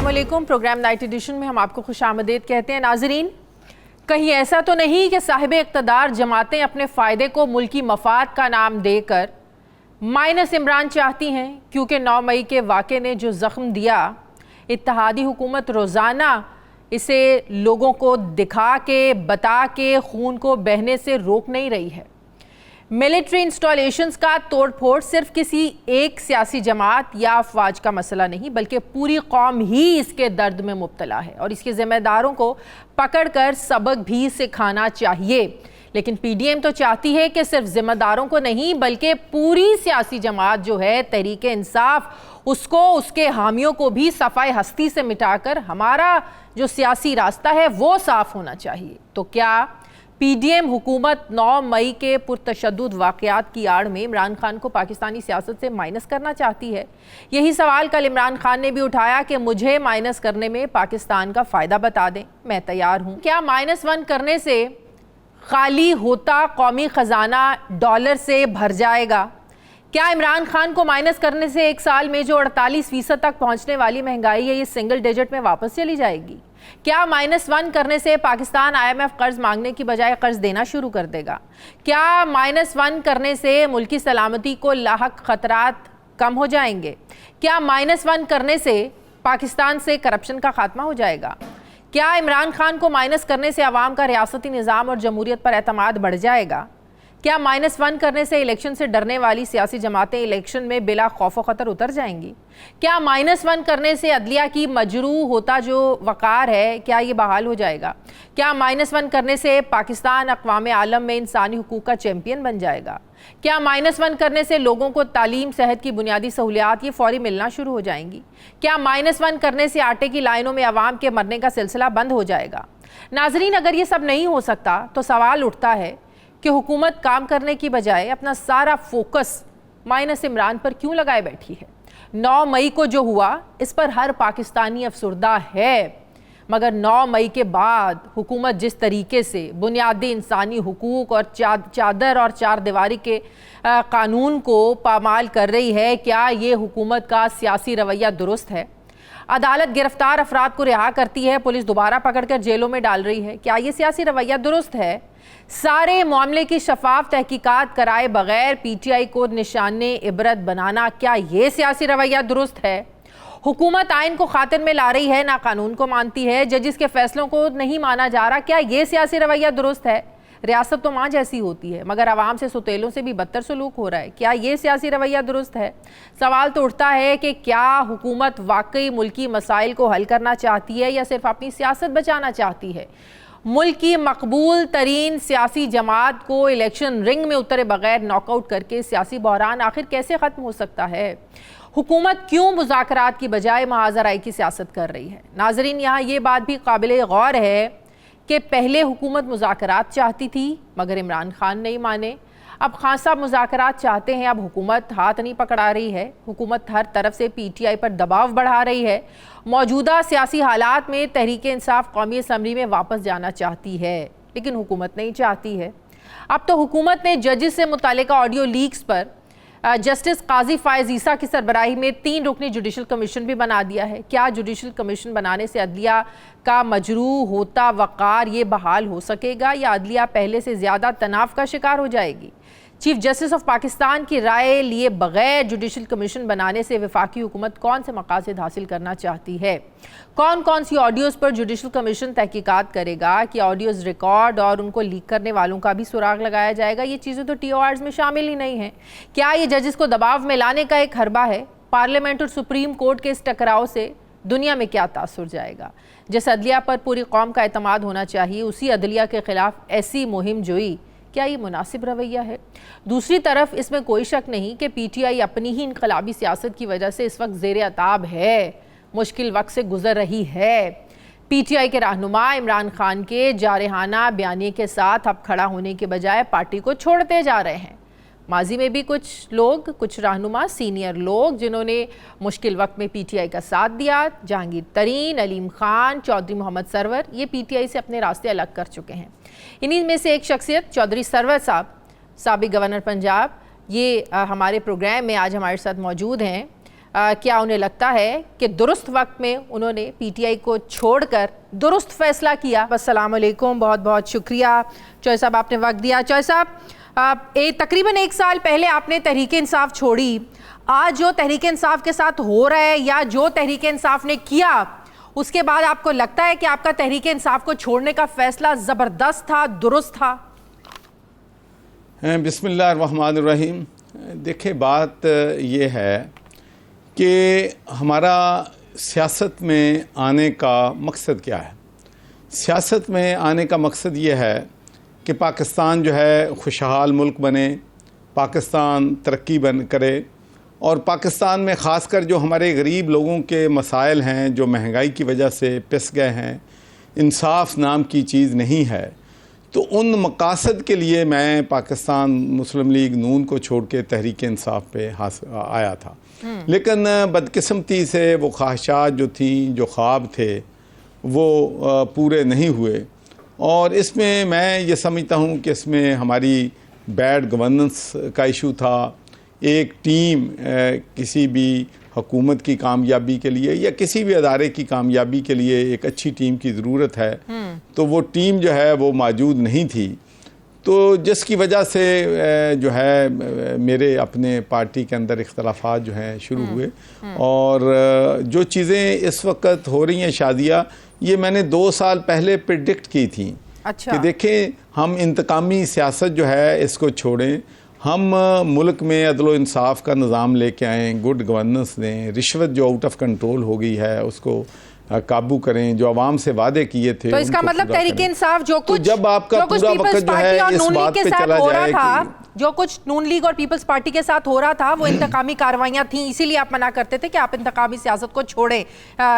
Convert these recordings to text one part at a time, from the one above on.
अस्सलामुअलैकुम। Programme night addition में हम आपको खुशामदीद कहते हैं। नाजरीन, कहीं ऐसा तो नहीं कि साहिब इक़्तिदार जमातें अपने फ़ायदे को मुल्की मफाद का नाम देकर माइनस इमरान चाहती हैं, क्योंकि 9 मई के वाक़े ने जो ज़ख्म दिया, इत्तेहादी हुकूमत रोज़ाना इसे लोगों को दिखा के बता के खून को बहने से रोक नहीं रही है। मिलिट्री इंस्टॉलेशंस का तोड़ फोड़ सिर्फ किसी एक सियासी जमात या अफवाज का मसला नहीं, बल्कि पूरी कौम ही इसके दर्द में मुब्तला है और इसके ज़िम्मेदारों को पकड़कर सबक भी सिखाना चाहिए। लेकिन पीडीएम तो चाहती है कि सिर्फ ज़िम्मेदारों को नहीं, बल्कि पूरी सियासी जमात जो है तहरीक इंसाफ, उसको, उसके हामियों को भी सफ़ाई हस्ती से मिटाकर हमारा जो सियासी रास्ता है वो साफ़ होना चाहिए। तो क्या पीडीएम हुकूमत 9 मई के पुरतशद्दुद वाक़यात की आड़ में इमरान खान को पाकिस्तानी सियासत से माइनस करना चाहती है? यही सवाल कल इमरान खान ने भी उठाया कि मुझे माइनस करने में पाकिस्तान का फ़ायदा बता दें, मैं तैयार हूँ। क्या -1 करने से खाली होता कौमी ख़जाना डॉलर से भर जाएगा? क्या इमरान खान को माइनस करने से एक साल में जो 48% तक पहुँचने वाली महंगाई है, ये सिंगल डिजिट में वापस चली जाएगी? क्या -1 करने से पाकिस्तान IMF कर्ज मांगने की बजाय कर्ज देना शुरू कर देगा? क्या -1 करने से मुल्की सलामती को लाहक खतरात कम हो जाएंगे? क्या -1 करने से पाकिस्तान से करप्शन का खात्मा हो जाएगा? क्या इमरान खान को माइनस करने से अवाम का रियासती निज़ाम और जमहूरियत पर एतमाद बढ़ जाएगा? क्या -1 करने से इलेक्शन से डरने वाली सियासी जमातें इलेक्शन में बिला खौफ ख़तर उतर जाएंगी? क्या -1 करने से अदलिया की मजरूह होता जो वक़ार है, क्या ये बहाल हो जाएगा? क्या -1 करने से पाकिस्तान अक़वाम आलम में इंसानी हुकूक़ का चैम्पियन बन जाएगा? क्या -1 करने से लोगों को तालीम, सेहत की बुनियादी सहूलियात ये फ़ौरी मिलना शुरू हो जाएंगी? क्या -1 करने से आटे की लाइनों में अवाम के मरने का सिलसिला बंद हो जाएगा? नाजरीन, अगर ये सब नहीं हो सकता तो सवाल उठता है कि हुकूमत काम करने की बजाय अपना सारा फोकस माइनस इमरान पर क्यों लगाए बैठी है? 9 मई को जो हुआ इस पर हर पाकिस्तानी अफसुर्दा है, मगर 9 मई के बाद हुकूमत जिस तरीके से बुनियादी इंसानी हुकूक और चादर और चार दीवारी के कानून को पामाल कर रही है, क्या ये हुकूमत का सियासी रवैया दुरुस्त है? अदालत गिरफ्तार अफराद को रिहा करती है, पुलिस दोबारा पकड़कर जेलों में डाल रही है, क्या ये सियासी रवैया दुरुस्त है? सारे मामले की शफाफ तहकीकात कराए बगैर PTI को निशाने इबरत बनाना, क्या ये सियासी रवैया दुरुस्त है? हुकूमत आइन को खातिर में ला रही है, ना कानून को मानती है, जजिस के फैसलों को नहीं माना जा रहा, क्या ये सियासी रवैया दुरुस्त है? रियासत तो मां जैसी होती है, मगर आवाम से सुतेलों से भी बदतर सलूक हो रहा है, क्या ये सियासी रवैया दुरुस्त है? सवाल तो उठता है कि क्या हुकूमत वाकई मुल्की मसाइल को हल करना चाहती है या सिर्फ अपनी सियासत बचाना चाहती है? मुल्क की मकबूल तरीन सियासी जमात को इलेक्शन रिंग में उतरे बगैर नॉकआउट करके सियासी बहरान आखिर कैसे ख़त्म हो सकता है? हुकूमत क्यों मुज़ाकरात की बजाय महाजराई की सियासत कर रही है? नाजरीन, यहाँ ये बात भी काबिल गौर है कि पहले हुकूमत मुज़ाकरात चाहती थी, मगर इमरान खान नहीं माने। अब खान साहब मुज़ाकरात चाहते हैं, अब हुकूमत हाथ नहीं पकड़ा रही है। हुकूमत हर तरफ से PTI पर दबाव बढ़ा रही है। मौजूदा सियासी हालात में तहरीक इंसाफ कौमी असम्बली में वापस जाना चाहती है, लेकिन हुकूमत नहीं चाहती है। अब तो हुकूमत ने जजेस से मुतालिका ऑडियो लीक्स पर जस्टिस काजी फायज़ ईसा की सरबराही में 3 रुकनी जुडिशल कमीशन भी बना दिया है। क्या जुडिशल कमीशन बनाने से अदलिया का मजरूह होता वक़ार ये बहाल हो सकेगा या अदलिया पहले से ज़्यादा तनाव का शिकार हो जाएगी? चीफ जस्टिस ऑफ पाकिस्तान की राय लिए बगैर जुडिशल कमीशन बनाने से वफाकी हुकूमत कौन से मकासद हासिल करना चाहती है? कौन कौन सी ऑडियोज़ पर जुडिशल कमीशन तहकीकात करेगा? कि ऑडियोज़ रिकॉर्ड और उनको लीक करने वालों का भी सुराग लगाया जाएगा? ये चीज़ें तो TORs में शामिल ही नहीं हैं। क्या ये जजेस को दबाव में लाने का एक हरबा है? पार्लियामेंट और सुप्रीम कोर्ट के इस टकराव से दुनिया में क्या तासुर जाएगा? जिस अदलिया पर पूरी कौम का एतमाद होना चाहिए, उसी अदलिया के खिलाफ ऐसी मुहिम जोई, क्या ये मुनासिब रवैया है? दूसरी तरफ इसमें कोई शक नहीं कि PTI अपनी ही इनकलाबी सियासत की वजह से इस वक्त ज़ेर अताब है, मुश्किल वक्त से गुजर रही है। PTI के रहनुमा इमरान खान के जारहाना बयानी के साथ अब खड़ा होने के बजाय पार्टी को छोड़ते जा रहे हैं। माजी में भी कुछ लोग, कुछ रहनुमा, सीनियर लोग जिन्होंने मुश्किल वक्त में PTI का साथ दिया, जहांगीर तरीन, अलीम खान, चौधरी मोहम्मद सरवर, ये PTI से अपने रास्ते अलग कर चुके हैं। इन्हीं में से एक शख्सियत चौधरी सरवर साहब, साबिक गवर्नर पंजाब, ये हमारे प्रोग्राम में आज हमारे साथ मौजूद हैं। क्या उन्हें लगता है कि दुरुस्त वक्त में उन्होंने पीटीआई को छोड़कर दुरुस्त फैसला किया? अस्सलाम वालेकुम, बहुत बहुत शुक्रिया चौधरी साहब, आपने वक्त दिया। चौधरी साहब, तकरीबन 1 साल पहले आपने तहरीक इंसाफ छोड़ी। आज जो तहरीक इंसाफ के साथ हो रहा है या जो तहरीक इंसाफ ने किया, उसके बाद आपको लगता है कि आपका तहरीक इंसाफ को छोड़ने का फैसला ज़बरदस्त था, दुरुस्त था? बिस्मिल्लाहिर्रहमानिर्रहीम। देखिए, बात ये है कि हमारा सियासत में आने का मकसद क्या है। सियासत में आने का मकसद ये है कि पाकिस्तान जो है खुशहाल मुल्क बने, पाकिस्तान तरक्की करे, और पाकिस्तान में ख़ासकर जो हमारे गरीब लोगों के मसाइल हैं, जो महंगाई की वजह से पिस गए हैं, इंसाफ नाम की चीज़ नहीं है, तो उन मकासद के लिए मैं पाकिस्तान मुस्लिम लीग नून को छोड़ के तहरीक इंसाफ पे आया था। लेकिन बदकिस्मती से वो ख्वाहिशात जो थी, जो ख्वाब थे, वो पूरे नहीं हुए। और इसमें मैं ये समझता हूँ कि इसमें हमारी बैड गवर्नेंस का इशू था। एक टीम किसी भी हुकूमत की कामयाबी के लिए या किसी भी अदारे की कामयाबी के लिए एक अच्छी टीम की ज़रूरत है, तो वो टीम जो है वो मौजूद नहीं थी। तो जिसकी वजह से जो है मेरे अपने पार्टी के अंदर इख्तलाफात जो हैं शुरू हुए। और जो चीज़ें इस वक्त हो रही हैं शादिया, ये मैंने 2 साल पहले प्रेडिक्ट की थी। अच्छा। कि देखें, हम इंतकामी सियासत जो है इसको छोड़ें, हम मुल्क में अदल इंसाफ का निज़ाम लेके आएँ, गुड गवर्नेंस दें, रिश्वत जो आउट ऑफ कंट्रोल हो गई है उसको काबू करें, जो आवाम से वादे किए थे। तो इसका मतलब तहरीक इंसाफ जो कुछ, तो जब आपका पूरा वक्त जो है इस बात पे चला जाए कि जो कुछ नून लीग और पीपल्स पार्टी के साथ हो रहा था वो इंतकामी कार्रवाइयां थी, इसीलिए आप मना करते थे कि आप इंतकामी सियासत को छोड़ें।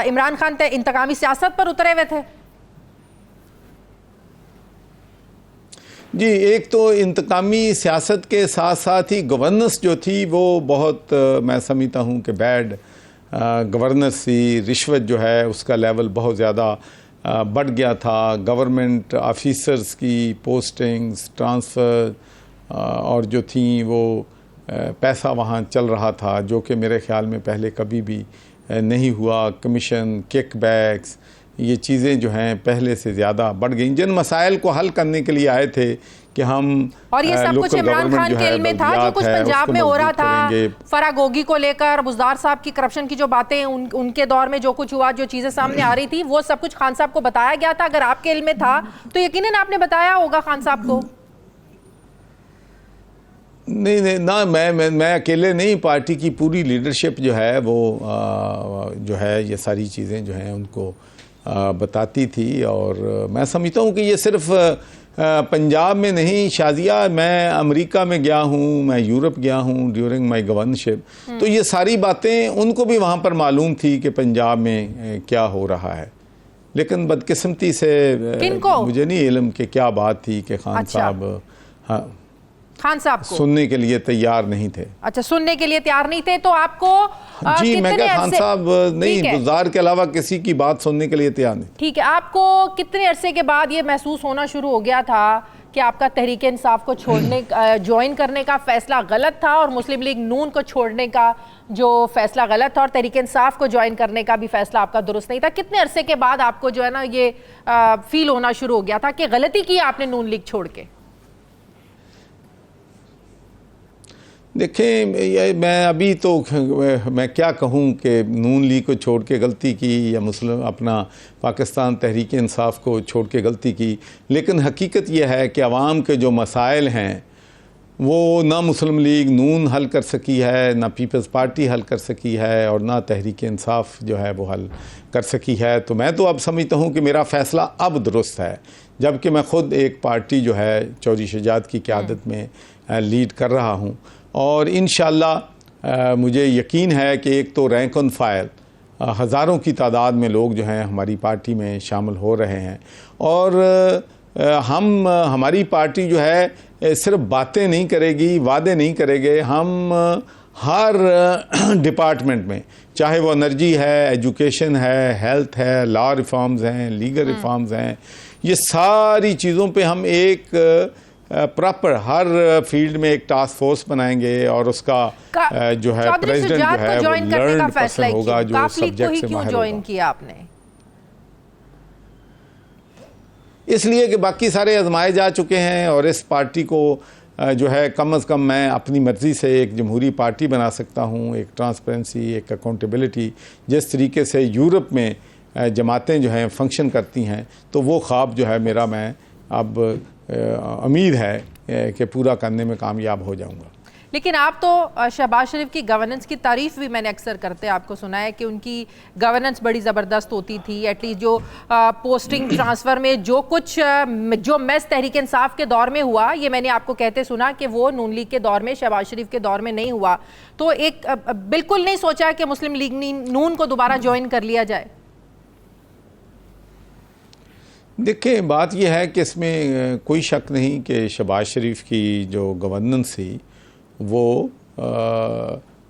इमरान खान इंतकामी सियासत पर उतरे हुए थे। जी, एक तो इंतकामी सियासत के साथ साथ ही गवर्नेंस जो थी वो बहुत मैं समझता हूँ कि बैड गवर्नेंस थी। रिश्वत जो है उसका लेवल बहुत ज़्यादा बढ़ गया था। गवर्नमेंट ऑफिसर्स की पोस्टिंग्स, ट्रांसफ़र और जो थी वो पैसा वहाँ चल रहा था, जो कि मेरे ख़्याल में पहले कभी भी नहीं हुआ। कमीशन, किकबैक्स, ये चीज़ें जो हैं पहले से ज़्यादा बढ़ गई। जिन मसाइल को हल करने के लिए आए थे कि हम, और ये सब कुछ इमरान खान के इल्म में था, जो कुछ पंजाब में हो रहा था, फरागोगी को लेकर, बुज़दार साहब की करप्शन की जो बातें उनके दौर में जो कुछ हुआ, जो चीज़ें सामने आ रही थी, वो सब कुछ खान साहब को बताया गया था। अगर आपके इल्म में था तो यकीनन आपने बताया होगा खान साहब को। नहीं ना, मैं अकेले नहीं, पार्टी की पूरी लीडरशिप जो है वो जो है ये सारी चीज़ें जो हैं उनको बताती थी। और मैं समझता हूँ कि ये सिर्फ पंजाब में नहीं शादिया, मैं अमेरिका में गया हूँ, मैं यूरोप गया हूँ ड्यूरिंग माय गवर्नरशिप, तो ये सारी बातें उनको भी वहाँ पर मालूम थी कि पंजाब में क्या हो रहा है। लेकिन बदकिस्मती से मुझे नहीं इल्म कि क्या बात थी कि खान साहब खान साहब को सुनने के लिए तैयार नहीं थे। अच्छा, सुनने के लिए तैयार नहीं थे, तो आपको जी मैं क्या, खान साहब नहीं, बुज़दार के अलावा किसी की बात सुनने के लिए तैयार नहीं। ठीक है, आपको कितने अरसे के बाद ये महसूस होना शुरू हो गया था कि आपका तहरीक इंसाफ को छोड़ने, ज्वाइन करने का फैसला गलत था, और मुस्लिम लीग नून को छोड़ने का जो फैसला गलत था, और तहरीक इंसाफ को ज्वाइन करने का भी फैसला आपका दुरुस्त नहीं था? कितने अरसे के बाद आपको जो है ना ये फील होना शुरू हो गया था कि गलती की आपने नून लीग छोड़ के? देखें, मैं अभी तो मैं क्या कहूँ कि नून लीग को छोड़ के गलती की या मुस्लिम अपना पाकिस्तान तहरीक इंसाफ को छोड़ के गलती की, लेकिन हकीकत यह है कि आवाम के जो मसाइल हैं वो ना मुस्लिम लीग नून हल कर सकी है, ना पीपल्स पार्टी हल कर सकी है, और ना तहरीक इंसाफ जो है वो हल कर सकी है। तो मैं तो अब समझता हूँ कि मेरा फ़ैसला अब दुरुस्त है, जबकि मैं ख़ुद एक पार्टी जो है चौधरी शहजाद की क़यादत में लीड कर रहा हूँ। और इंशाअल्लाह मुझे यकीन है कि एक तो रैंक ऑन फाइल हज़ारों की तादाद में लोग जो हैं हमारी पार्टी में शामिल हो रहे हैं, और हमारी पार्टी जो है सिर्फ बातें नहीं करेगी, वादे नहीं करेंगे। हम हर डिपार्टमेंट में, चाहे वो एनर्जी है, एजुकेशन है, हेल्थ है, लॉ रिफॉर्म्स हैं, लीगल रिफॉर्म्स हैं, ये सारी चीज़ों पे हम एक प्रॉपर हर फील्ड में एक टास्क फोर्स बनाएंगे और उसका जो है प्रेसिडेंट जो है वो लर्नड पर्सन होगा जो सब्जेक्ट से माहिर ज्वाइन किया आपने? इसलिए कि बाकी सारे आजमाए जा चुके हैं और इस पार्टी को जो है कम अज़ कम मैं अपनी मर्ज़ी से एक जमहूरी पार्टी बना सकता हूँ, एक ट्रांसपेरेंसी, एक अकाउंटेबिलिटी, जिस तरीके से यूरोप में जमातें जो हैं फंक्शन करती हैं, तो वो ख्वाब जो है मेरा, मैं अब उम्मीद है कि पूरा करने में कामयाब हो जाऊँगा। लेकिन आप तो शहबाज शरीफ की गवर्नेंस की तारीफ भी मैंने अक्सर करते आपको सुना है कि उनकी गवर्नेंस बड़ी ज़बरदस्त होती थी। एटलीस्ट जो पोस्टिंग ट्रांसफ़र में जो कुछ जो मैस तहरीक इंसाफ के दौर में हुआ, ये मैंने आपको कहते सुना कि वो नून लीग के दौर में, शहबाज शरीफ के दौर में नहीं हुआ। तो एक बिल्कुल नहीं सोचा कि मुस्लिम लीग नून को दोबारा ज्वाइन कर लिया जाए? देखिए, बात यह है कि इसमें कोई शक नहीं कि शहबाज शरीफ की जो गवर्नेंस थी वो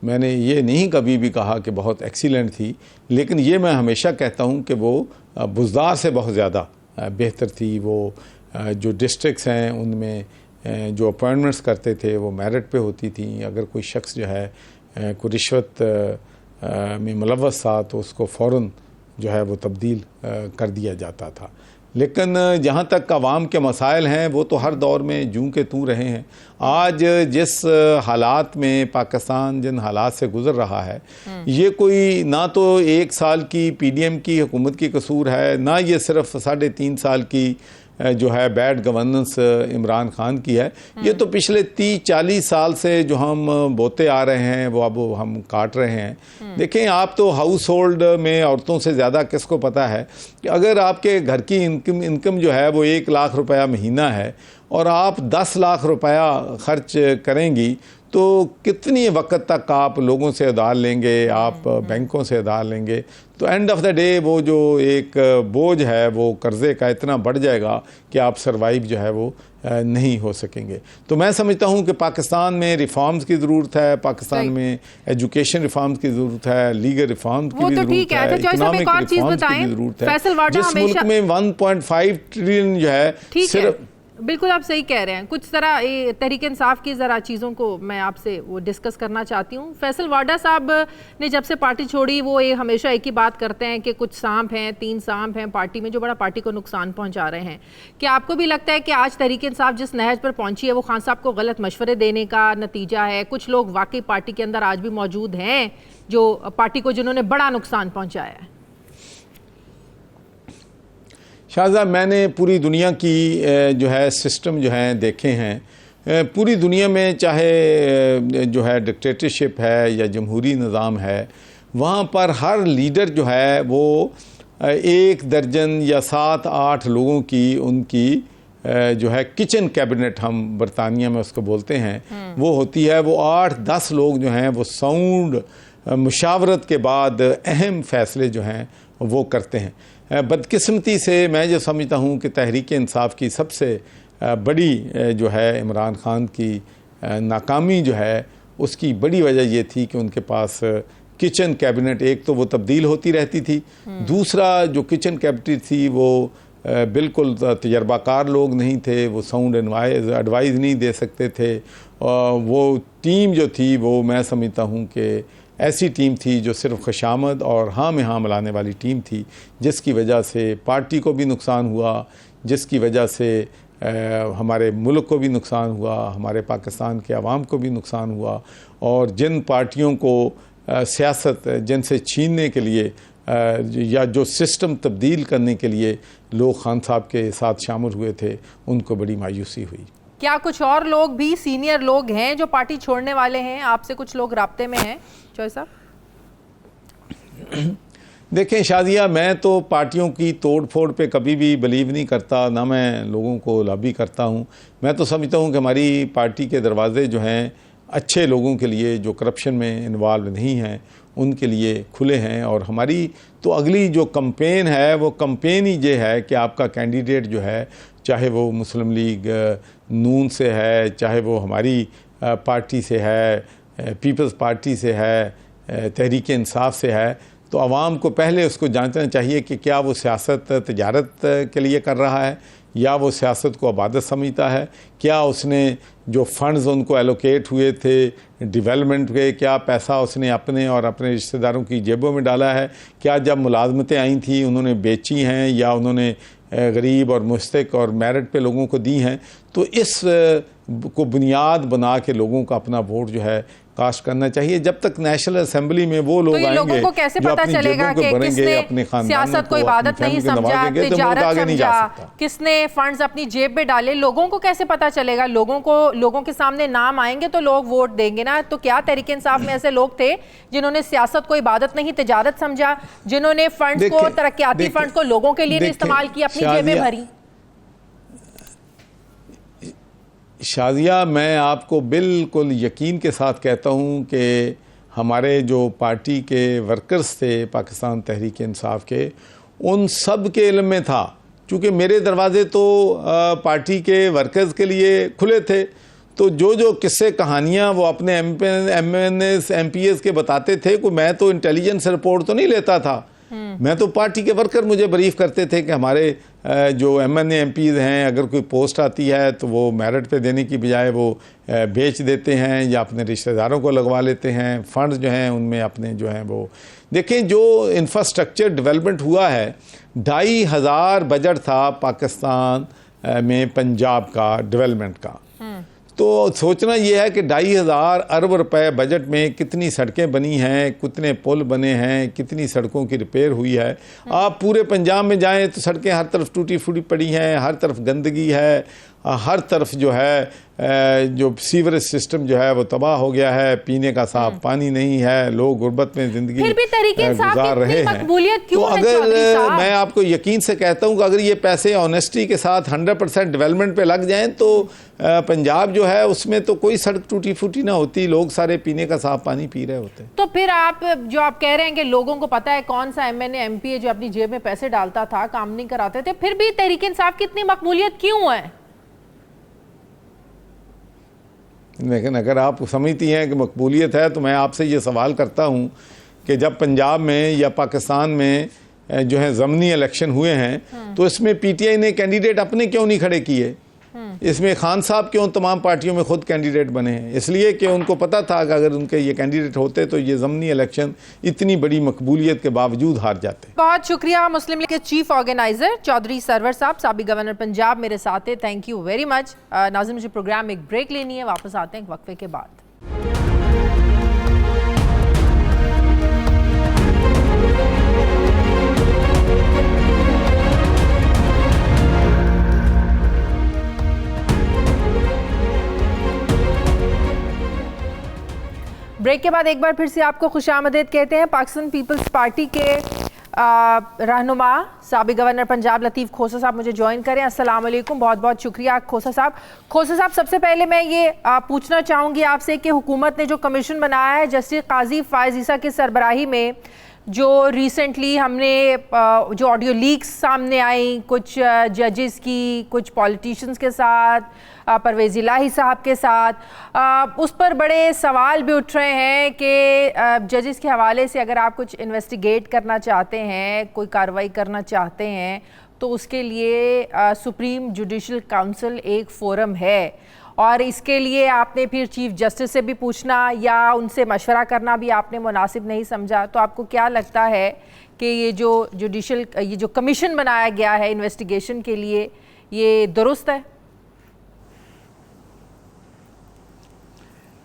मैंने ये नहीं कभी भी कहा कि बहुत एक्सीलेंट थी, लेकिन ये मैं हमेशा कहता हूँ कि वो बुज़दार से बहुत ज़्यादा बेहतर थी। वो जो डिस्ट्रिक्ट्स हैं उनमें जो अपॉइंटमेंट्स करते थे वो मेरिट पे होती थी। अगर कोई शख्स जो है कोई रिश्वत में मुलव्वस था तो उसको फ़ौरन जो है वो तब्दील कर दिया जाता था। लेकिन जहाँ तक आवाम के मसाइल हैं वो तो हर दौर में जूं के तूं रहे हैं। आज जिस हालात में पाकिस्तान जिन हालात से गुज़र रहा है, ये कोई ना तो 1 साल की पीडीएम की हुकूमत की कसूर है, ना ये सिर्फ 3.5 साल की जो है बैड गवर्नेंस इमरान खान की है। ये तो पिछले 30-40 साल से जो हम बोते आ रहे हैं वो अब हम काट रहे हैं। देखें, आप तो हाउस होल्ड में औरतों से ज़्यादा किसको पता है कि अगर आपके घर की इनकम जो है वो 1 लाख रुपया महीना है और आप 10 लाख रुपया खर्च करेंगी तो कितनी वक्त तक आप लोगों से उधार लेंगे, आप बैंकों से उधार लेंगे। तो एंड ऑफ द डे वो जो एक बोझ है वो कर्ज़े का इतना बढ़ जाएगा कि आप सरवाइव जो है वो नहीं हो सकेंगे। तो मैं समझता हूँ कि पाकिस्तान में रिफॉर्म्स की ज़रूरत है, पाकिस्तान में एजुकेशन रिफॉर्म्स की ज़रूरत है, लीगल रिफॉर्म्स की भी ज़रूरत है, इकोनॉमिक रिफॉर्म्स की भी ज़रूरत है। जिस मुल्क में 1.5 ट्रिलियन जो है सिर्फ, बिल्कुल आप सही कह रहे हैं। कुछ तरह तहरीक इंसाफ की ज़रा चीज़ों को मैं आपसे वो डिस्कस करना चाहती हूँ। फैसल वाडा साहब ने जब से पार्टी छोड़ी वो ये हमेशा एक ही बात करते हैं कि कुछ सांप हैं, 3 सांप हैं पार्टी में जो बड़ा पार्टी को नुकसान पहुँचा रहे हैं। क्या आपको भी लगता है कि आज तहरीक इंसाफ जिस नहज पर पहुँची है वो खान साहब को गलत मशवरे देने का नतीजा है? कुछ लोग वाकई पार्टी के अंदर आज भी मौजूद हैं जो पार्टी को जिन्होंने बड़ा नुकसान पहुँचाया है। शाहज़ाद, मैंने पूरी दुनिया की जो है सिस्टम जो हैं देखे हैं। पूरी दुनिया में चाहे जो है डिक्टेटरशिप है या जमहूरी निज़ाम है, वहाँ पर हर लीडर जो है वो 1 दर्जन या 7-8 लोगों की उनकी जो है किचन कैबिनेट, हम बरतानिया में उसको बोलते हैं, वो होती है। वो 8-10 लोग जो हैं वो साउंड मुशावरत के बाद अहम फैसले जो हैं वो करते हैं। बदकिस्मती से मैं जो समझता हूँ कि तहरीक इंसाफ की सबसे बड़ी जो है इमरान खान की नाकामी जो है उसकी बड़ी वजह ये थी कि उनके पास किचन कैबिनेट, एक तो वो तब्दील होती रहती थी, दूसरा जो किचन कैबिनेट थी वो बिल्कुल तजर्बाकार लोग नहीं थे, वो साउंड एडवाइस नहीं दे सकते थे। वो टीम जो थी वो मैं समझता हूँ कि ऐसी टीम थी जो सिर्फ खुशामद और हाँ में हाँ मिलाने वाली टीम थी, जिसकी वजह से पार्टी को भी नुकसान हुआ, जिसकी वजह से हमारे मुल्क को भी नुकसान हुआ, हमारे पाकिस्तान के अवाम को भी नुकसान हुआ। और जिन पार्टियों को सियासत जिनसे छीनने के लिए या जो सिस्टम तब्दील करने के लिए लोग खान साहब के साथ शामिल हुए थे, उनको बड़ी मायूसी हुई। क्या कुछ और लोग भी सीनियर लोग हैं जो पार्टी छोड़ने वाले हैं? आपसे कुछ लोग राब्ते में हैं चौधरी साहब? देखें शादिया, मैं तो पार्टियों की तोड़ फोड़ पे कभी भी बिलीव नहीं करता, ना मैं लोगों को लॉबी करता हूँ। मैं तो समझता हूँ कि हमारी पार्टी के दरवाजे जो हैं अच्छे लोगों के लिए जो करप्शन में इन्वॉल्व नहीं हैं उनके लिए खुले हैं। और हमारी तो अगली जो कैंपेन है वो कैंपेन ही ये है कि आपका कैंडिडेट जो है, चाहे वो मुस्लिम लीग नून से है, चाहे वो हमारी पार्टी से है, पीपल्स पार्टी से है, तहरीक इंसाफ से है, तो आवाम को पहले उसको जांचना चाहिए कि क्या वो सियासत तजारत के लिए कर रहा है या वो सियासत को इबादत समझता है? क्या उसने जो फंड्स उनको एलोकेट हुए थे डेवलपमेंट के, क्या पैसा उसने अपने और अपने रिश्तेदारों की जेबों में डाला है? क्या जब मुलाजमतें आई थी उन्होंने बेची हैं या उन्होंने गरीब और मुस्तक और मेरिट पे लोगों को दी हैं? तो इस को बुनियाद बना के लोगों का अपना वोट जो है कास्ट करना चाहिए। जब तक नेशनल असेंबली में वो लोग आएंगे लोगों को कैसे पता चलेगा कि किसने सियासत को इबादत नहीं समझा, तिजारत समझा, किसने फंड्स अपनी जेब में डाले? लोगों को कैसे पता चलेगा? लोगों के सामने नाम आएंगे तो लोग वोट देंगे ना। तो क्या तहरीक इंसाफ में ऐसे लोग थे जिन्होंने सियासत को इबादत नहीं तिजारत समझा, जिन्होंने फंड्स को, तरक्याती फंड को लोगों के लिए इस्तेमाल किया, अपनी जेबें भरी? शाजिया, मैं आपको बिल्कुल यकीन के साथ कहता हूं कि हमारे जो पार्टी के वर्कर्स थे पाकिस्तान तहरीक इंसाफ के, उन सब के इल्म में था। चूँकि मेरे दरवाजे तो पार्टी के वर्कर्स के लिए खुले थे, तो जो किस्से कहानियाँ वो अपने MNS MPs के बताते थे, को मैं तो इंटेलिजेंस रिपोर्ट तो नहीं लेता था। मैं तो पार्टी के वर्कर मुझे ब्रीफ करते थे कि हमारे जो MNA MPs हैं, अगर कोई पोस्ट आती है तो वो मेरिट पे देने की बजाय वो बेच देते हैं या अपने रिश्तेदारों को लगवा लेते हैं। फंड्स जो हैं उनमें अपने जो हैं वो देखें। जो इंफ्रास्ट्रक्चर डेवलपमेंट हुआ है, 2500 बजट था पाकिस्तान में पंजाब का डेवलपमेंट का। तो सोचना ये है कि 2500 अरब रुपए बजट में कितनी सड़कें बनी हैं, कितने पुल बने हैं, कितनी सड़कों की रिपेयर हुई है। आप पूरे पंजाब में जाएं तो सड़कें हर तरफ टूटी फूटी पड़ी हैं, हर तरफ गंदगी है, हर तरफ जो है जो सीवरेज सिस्टम जो है वो तबाह हो गया है, पीने का साफ पानी नहीं है, लोग गुर्बत में जिंदगी गुजार रहे हैं। तो अगर मैं आपको यकीन से कहता हूं कि अगर ये पैसे ऑनेस्टी के साथ 100% डेवलपमेंट पे लग जाएं तो पंजाब जो है उसमें तो कोई सड़क टूटी फूटी ना होती, लोग सारे पीने का साफ पानी पी रहे होते। तो फिर आप कह रहे हैं कि लोगों को पता है कौन सा MNA MP जो अपनी जेब में पैसे डालता था, काम नहीं कराते थे, फिर भी तहरीक इंसाफ की इतनी मकबूलियत क्यों है? लेकिन अगर आप समझती हैं कि मकबूलियत है तो मैं आपसे ये सवाल करता हूं कि जब पंजाब में या पाकिस्तान में जो है ज़मनी इलेक्शन हुए हैं तो इसमें PTI ने कैंडिडेट अपने क्यों नहीं खड़े किए? इसमें खान साहब क्यों तमाम पार्टियों में खुद कैंडिडेट बने हैं? इसलिए कि उनको पता था कि अगर उनके ये कैंडिडेट होते तो ये ज़मनी इलेक्शन इतनी बड़ी मकबूलियत के बावजूद हार जाते। बहुत शुक्रिया। मुस्लिम लीग के चीफ ऑर्गेनाइजर चौधरी सरवर साहब, साबिक गवर्नर पंजाब, मेरे साथ है। Thank you very much. नाज़रीन, मुझे प्रोग्राम में एक ब्रेक लेनी है, वापस आते हैं एक वक्फे के बाद। ब्रेक के बाद एक बार फिर से आपको खुशामदीद कहते हैं। पाकिस्तान पीपल्स पार्टी के रहनुमा साबिक गवर्नर पंजाब लतीफ़ खोसा साहब मुझे ज्वाइन करें। अस्सलाम वालेकुम, बहुत बहुत शुक्रिया खोसा साहब। खोसा साहब, सबसे पहले मैं ये पूछना चाहूँगी आपसे कि हुकूमत ने जो कमीशन बनाया है जस्टिस काजी फ़ायज़ ईसा की सरबराही में, जो रिसेंटली हमने जो ऑडियो लीक्स सामने आई कुछ जजेस की, कुछ पॉलिटिशियंस के साथ, परवेज़ इलाही साहब के साथ, उस पर बड़े सवाल भी उठ रहे हैं कि जजेस के हवाले से अगर आप कुछ इन्वेस्टिगेट करना चाहते हैं, कोई कार्रवाई करना चाहते हैं, तो उसके लिए सुप्रीम जुडिशल काउंसिल एक फोरम है और इसके लिए आपने फिर चीफ जस्टिस से भी पूछना या उनसे मशवरा करना भी आपने मुनासिब नहीं समझा। तो आपको क्या लगता है कि ये जो कमीशन बनाया गया है इन्वेस्टिगेशन के लिए, ये दुरुस्त है?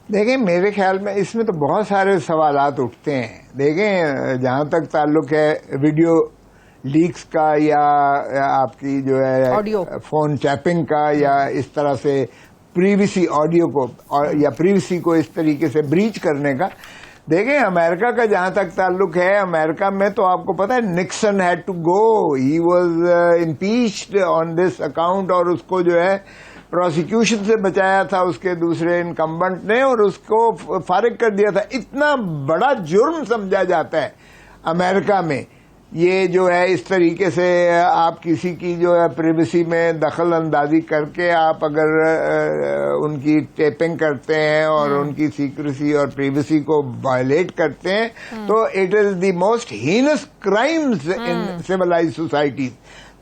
देखें, मेरे ख्याल में इसमें तो बहुत सारे सवालात उठते हैं। देखें, जहाँ तक ताल्लुक है वीडियो लीक्स का या आपकी जो है फोन टैपिंग का या इस तरह से प्रीविसी ऑडियो को या प्रीविसी को इस तरीके से ब्रीच करने का, देखें अमेरिका का जहां तक ताल्लुक है, अमेरिका में तो आपको पता है Nixon had to go, he was impeached on this account और उसको जो है प्रोसिक्यूशन से बचाया था उसके दूसरे इनकम्बेंट ने और उसको फारिग कर दिया था। इतना बड़ा जुर्म समझा जाता है अमेरिका में ये जो है इस तरीके से आप किसी की जो है प्राइवेसी में दखल अंदाजी करके आप अगर उनकी टेपिंग करते हैं और उनकी सीक्रेसी और प्राइवेसी को वायलेट करते हैं तो it is the most heinous crimes in civilised societies.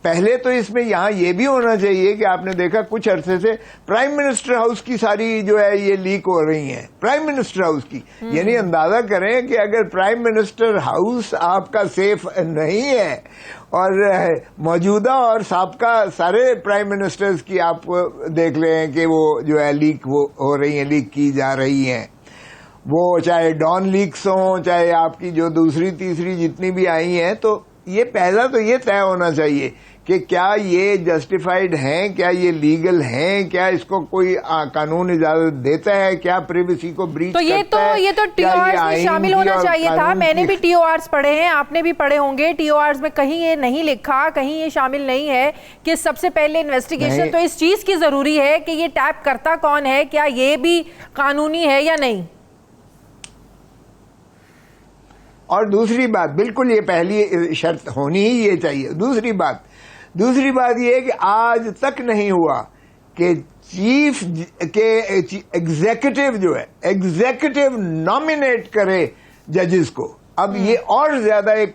पहले तो इसमें यहाँ ये भी होना चाहिए कि आपने देखा कुछ अरसे से प्राइम मिनिस्टर हाउस की सारी जो है ये लीक हो रही हैं, प्राइम मिनिस्टर हाउस की। यानी अंदाजा करें कि अगर प्राइम मिनिस्टर हाउस आपका सेफ नहीं है और मौजूदा और साबका सारे प्राइम मिनिस्टर्स की आप देख लें कि वो जो है लीक हो रही हैं, लीक की जा रही हैं, वो चाहे डॉन लीक्स हों, चाहे आपकी जो दूसरी तीसरी जितनी भी आई हैं। तो ये पहला तो ये तय होना चाहिए कि क्या ये जस्टिफाइड हैं, क्या ये लीगल हैं, क्या इसको कोई कानून इजाजत देता है, क्या प्रिवेसी को ब्रीच करता है। ये तो टीओआरएस में शामिल होना चाहिए था। मैंने भी टीओआरएस पढ़े हैं, आपने भी पढ़े होंगे। टीओआरएस में कहीं ये नहीं लिखा, कहीं ये शामिल नहीं है कि सबसे पहले इन्वेस्टिगेशन तो इस चीज की जरूरी है कि ये टैप करता कौन है, क्या ये भी कानूनी है या नहीं। और दूसरी बात, बिल्कुल ये पहली शर्त होनी ही ये चाहिए। दूसरी बात ये है कि आज तक नहीं हुआ कि चीफ के एग्जीक्यूटिव जो है, एग्जीक्यूटिव नॉमिनेट करे जजेस को। अब ये और ज्यादा एक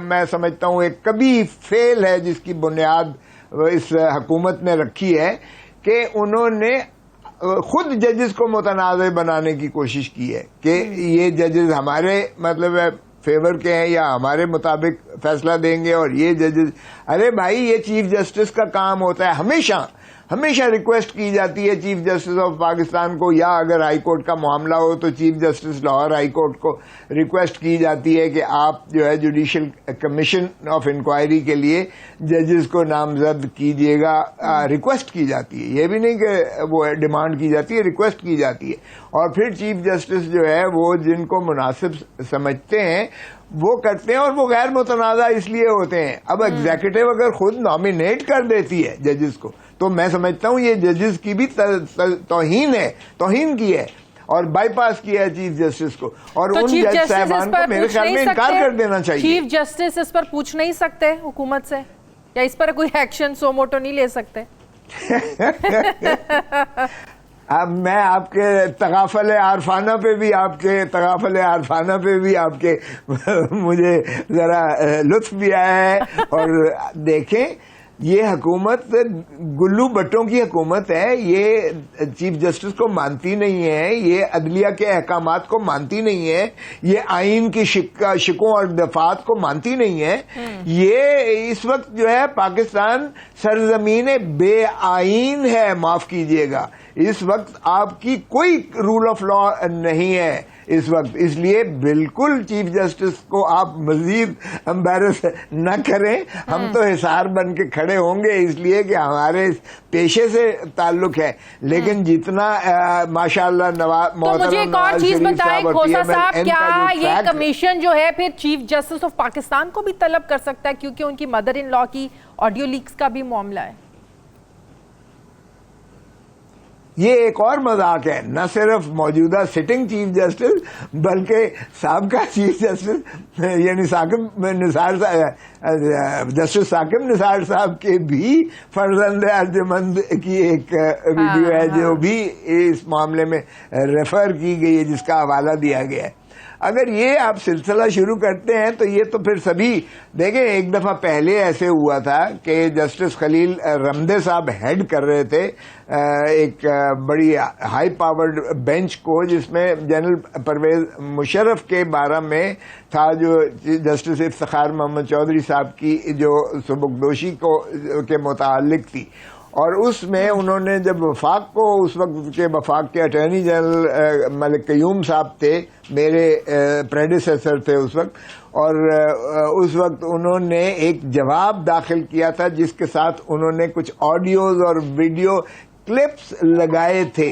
मैं समझता हूं एक कभी फेल है जिसकी बुनियाद इस हुकूमत ने रखी है कि उन्होंने खुद जजेस को मुतनाज़ बनाने की कोशिश की है कि ये जजेस हमारे मतलब फेवर के हैं या हमारे मुताबिक फैसला देंगे और ये जजेस। अरे भाई, ये चीफ जस्टिस का काम होता है। हमेशा रिक्वेस्ट की जाती है चीफ जस्टिस ऑफ पाकिस्तान को, या अगर हाई कोर्ट का मामला हो तो chief justice Lahore high court को रिक्वेस्ट की जाती है कि आप जो है जुडिशियल कमीशन ऑफ इंक्वायरी के लिए जजेस को नामजद कीजिएगा। रिक्वेस्ट की जाती है, ये भी नहीं कि वो डिमांड की जाती है, रिक्वेस्ट की जाती है। और फिर चीफ जस्टिस जो है वो जिनको मुनासिब समझते हैं वो करते हैं, और वो गैर मुतनाज़ा इसलिए होते हैं। अब एग्जीक्यूटिव अगर खुद नॉमिनेट कर देती है जजेस को, तो मैं समझता हूं ये जजेस की भी तौहीन की है और बाईपास किया है चीफ जस्टिस को। और तो उन जज साहबान को मेरे ख्याल में इनकार कर देना चाहिए। चीफ जस्टिस इस पर पूछ नहीं सकते हुकूमत से, या इस पर कोई एक्शन सो मोटो नहीं ले सकते? अब मैं आपके तगाफल आरफाना पे भी आपके मुझे जरा लुत्फ भी आया है। और देखें, ये हुकूमत गुल्लू भट्टों की हुकूमत है, ये चीफ जस्टिस को मानती नहीं है, ये अदलिया के अहकामात को मानती नहीं है, ये आइन की शिकों और दफात को मानती नहीं है। ये इस वक्त जो है पाकिस्तान सरजमीन बेआइन है, माफ कीजिएगा। इस वक्त आपकी कोई रूल ऑफ लॉ नहीं है इस वक्त, इसलिए बिल्कुल चीफ जस्टिस को आप मजीद एम्बैरस न करें। हम तो हिसार बन के खड़े होंगे इसलिए कि हमारे इस पेशे से ताल्लुक है, लेकिन जितना माशाअल्लाह तो मुझे एक और चीज बताएं खोसा साहब, क्या ये कमीशन जो है फिर चीफ जस्टिस ऑफ पाकिस्तान को भी तलब कर सकता है, क्योंकि उनकी मदर इन लॉ की ऑडियो लीक्स का भी मामला है? ये एक और मजाक है, न सिर्फ मौजूदा सिटिंग चीफ जस्टिस बल्कि साबका चीफ जस्टिस यानी जस्टिस साकिब निसार साहब के भी फर्जंद अर्जमंद की एक वीडियो है जो भी इस मामले में रेफर की गई है, जिसका हवाला दिया गया है। अगर ये आप सिलसिला शुरू करते हैं तो ये तो फिर सभी देखें। एक दफा पहले ऐसे हुआ था कि जस्टिस खलील रमदे साहब हेड कर रहे थे एक बड़ी हाई पावर्ड बेंच को, जिसमें जनरल परवेज मुशर्रफ के बारे में था, जो जस्टिस इफ्तिखार मोहम्मद चौधरी साहब की जो सुबुकदोशी को के मुतालिक थी। और उसमें उन्होंने जब वफाक को, उस वक्त के वफाक के अटॉर्नी जनरल मलिक कयूम साहब थे, मेरे प्रेडिसेसर थे उस वक्त, और उस वक्त उन्होंने एक जवाब दाखिल किया था जिसके साथ उन्होंने कुछ ऑडियोज और वीडियो क्लिप्स लगाए थे।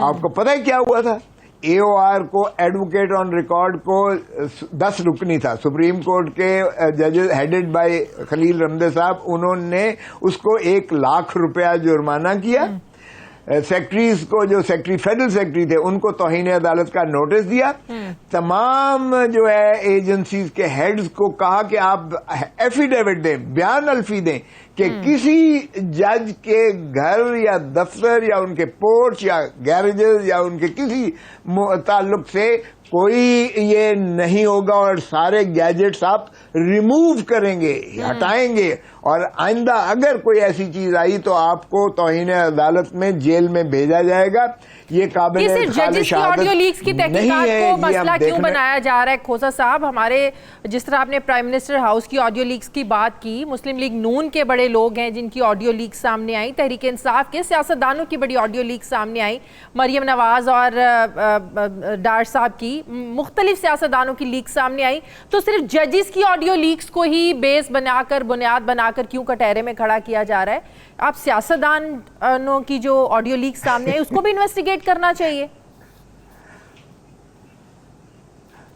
आपको पता है क्या हुआ था? AOR को, एडवोकेट ऑन रिकॉर्ड को 10 रुकनी था, सुप्रीम कोर्ट के जजेस हेडेड बाय खलील रमदे साहब, उन्होंने उसको 1 लाख रुपया जुर्माना किया। सेक्रेटरीज को, जो सेक्रेटरी फेडरल सेक्रेटरी थे, उनको तौहीन अदालत का नोटिस दिया। तमाम जो है एजेंसीज के हेड्स को कहा कि आप एफिडेविट दें, बयान अल्फी दें कि किसी जज के घर या दफ्तर या उनके पोर्च या गैरेजेस या उनके किसी ताल्लुक से कोई ये नहीं होगा, और सारे गैजेट्स आप रिमूव करेंगे, हटाएंगे, और आइंदा अगर कोई ऐसी चीज आई तो आपको तौहीन अदालत में जेल में भेजा जाएगा। ये काबिल जजेस की ऑडियो लीक्स की तहकीकात को मसला क्यों बनाया जा रहा है? खोसा साहब, हमारे जिस तरह आपने प्राइम मिनिस्टर हाउस की ऑडियो लीक्स की बात की, मुस्लिम लीग नून के बड़े लोग हैं जिनकी ऑडियो लीक सामने आई, तहरीक इंसाफ के सियासतदानों की बड़ी ऑडियो लीक सामने आई, मरियम नवाज और डार साहब की, मुख्तलिफ सियासतदानों की लीक सामने आई, तो सिर्फ जजेस की ऑडियो लीक्स को ही बेस बनाकर, बुनियाद बनाकर क्यों कटहरे में खड़ा किया जा रहा है? आप सियासतदानों की जो ऑडियो लीक सामने आई उसको भी इन्वेस्टिगेट करना चाहिए।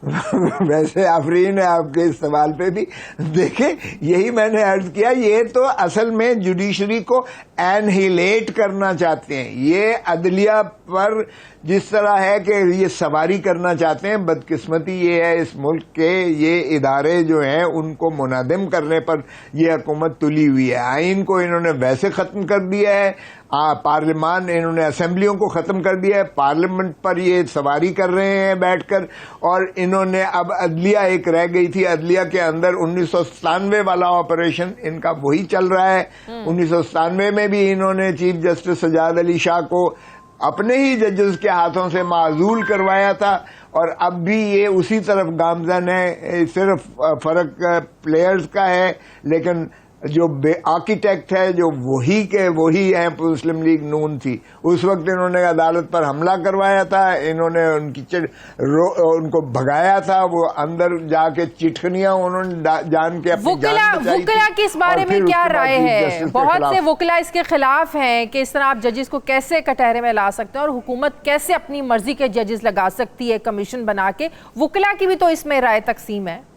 वैसे आफरीन है आपके इस सवाल पे भी। देखें, यही मैंने अर्ज किया, ये तो असल में जुडिशरी को एनहिलेट करना चाहते हैं। ये अदलिया पर जिस तरह है कि ये सवारी करना चाहते हैं, बदकिस्मती ये है इस मुल्क के ये इदारे जो हैं उनको मुनादिम करने पर ये हुकूमत तुली हुई है। आइन को इन्होंने वैसे ख़त्म कर दिया है, पार्लियामान, इन्होंने असेंबलियों को ख़त्म कर दिया है, पार्लियामेंट पर ये सवारी कर रहे हैं बैठकर, और इन्होंने अब अदलिया एक रह गई थी, अदलिया के अंदर 1997 वाला ऑपरेशन इनका वही चल रहा है। 1997 में भी इन्होंने चीफ जस्टिस सजाद अली शाह को अपने ही जजेस के हाथों से माजूल करवाया था, और अब भी ये उसी तरफ गामजन है। सिर्फ फर्क प्लेयर्स का है, लेकिन जो आर्किटेक्ट है जो वही है मुस्लिम लीग नून थी। उस वक्त इन्होंने अदालत पर हमला करवाया था, इन्होंने उनको भगाया था, वो अंदर जाके चिटखनियां उन्होंने जान के अपनी जान बचाई थी। वुकला की इस बारे में क्या राय है? बहुत से वुकला इसके खिलाफ हैं कि इस तरह आप जजेस को कैसे कटहरे में ला सकते हैं और हुकूमत कैसे अपनी मर्जी के जजेस लगा सकती है कमीशन बना के। वुकला की भी तो इसमें राय तकसीम है।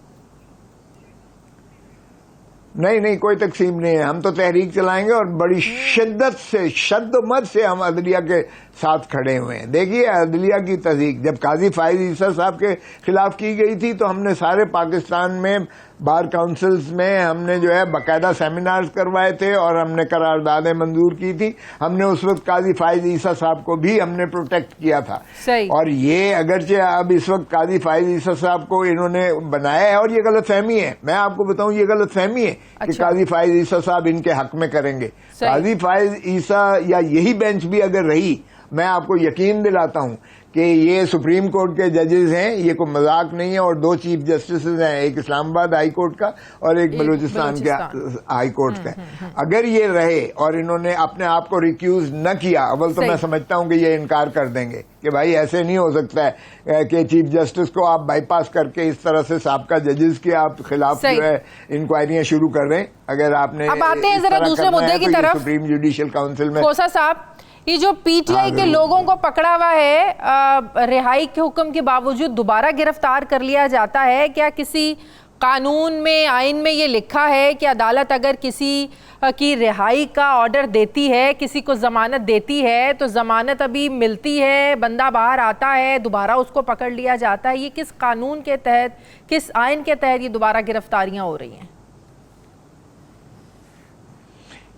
नहीं, कोई तकसीम नहीं है। हम तो तहरीक चलाएंगे और बड़ी शिद्दत से, शद्दमत से हम अदलिया के साथ खड़े हुए हैं। देखिए, अदलिया की तहरीक जब काजी फाइज ईसा साहब के खिलाफ की गई थी तो हमने सारे पाकिस्तान में बार काउंसिल्स में हमने जो है बाकायदा सेमिनार्स करवाए थे और हमने करारदादें मंजूर की थी। हमने उस वक्त काजी फाइज ईसा साहब को भी हमने प्रोटेक्ट किया था। और ये अगरचे अब इस वक्त काजी फाइज ईसा साहब को इन्होंने बनाया है और ये गलत फहमी है। मैं आपको बताऊं, ये गलत फहमी है कि काजी फाइज ईसा साहब इनके हक में करेंगे। काजी फाइज ईसा या यही बेंच भी अगर रही, मैं आपको यकीन दिलाता हूं कि ये सुप्रीम कोर्ट के जजेस हैं, ये कोई मजाक नहीं है, और 2 चीफ जस्टिस हैं, एक इस्लामाबाद हाई कोर्ट का और एक बलूचिस्तान के हाई कोर्ट का। अगर ये रहे और इन्होंने अपने आप को रिक्यूज न किया, अव्वल तो मैं समझता हूं कि ये इनकार कर देंगे कि भाई ऐसे नहीं हो सकता है कि चीफ जस्टिस को आप बाईपास करके इस तरह से साबका जजेस के आप खिलाफ जो है इंक्वायरियां शुरू कर रहे हैं। अगर आपने अब आते हैं जरा दूसरे मुद्दे की तरफ, सुप्रीम जुडिशियल काउंसिल में खोसा साहब, ये जो पीटीआई के लोगों को पकड़ा हुआ है, रिहाई के हुक्म के बावजूद दोबारा गिरफ्तार कर लिया जाता है, क्या किसी कानून में, आइन में ये लिखा है कि अदालत अगर किसी की रिहाई का ऑर्डर देती है, किसी को जमानत देती है, तो जमानत अभी मिलती है, बंदा बाहर आता है, दोबारा उसको पकड़ लिया जाता है? ये किस कानून के तहत, किस आइन के तहत ये दोबारा गिरफ्तारियां हो रही हैं?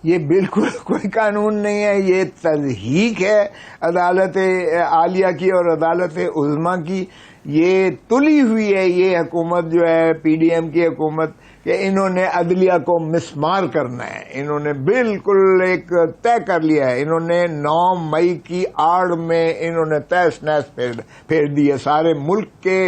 ये बिल्कुल कोई कानून नहीं है, ये तज़हीक है अदालत आलिया की और अदालत उज़्मा की। ये तुली हुई है ये हुकूमत जो है पीडीएम की हुकूमत, कि इन्होंने अदलिया को मिसमार करना है। इन्होंने बिल्कुल एक तय कर लिया है। इन्होंने 9 मई की आड़ में इन्होंने तहस नहस फेर दी है सारे मुल्क के।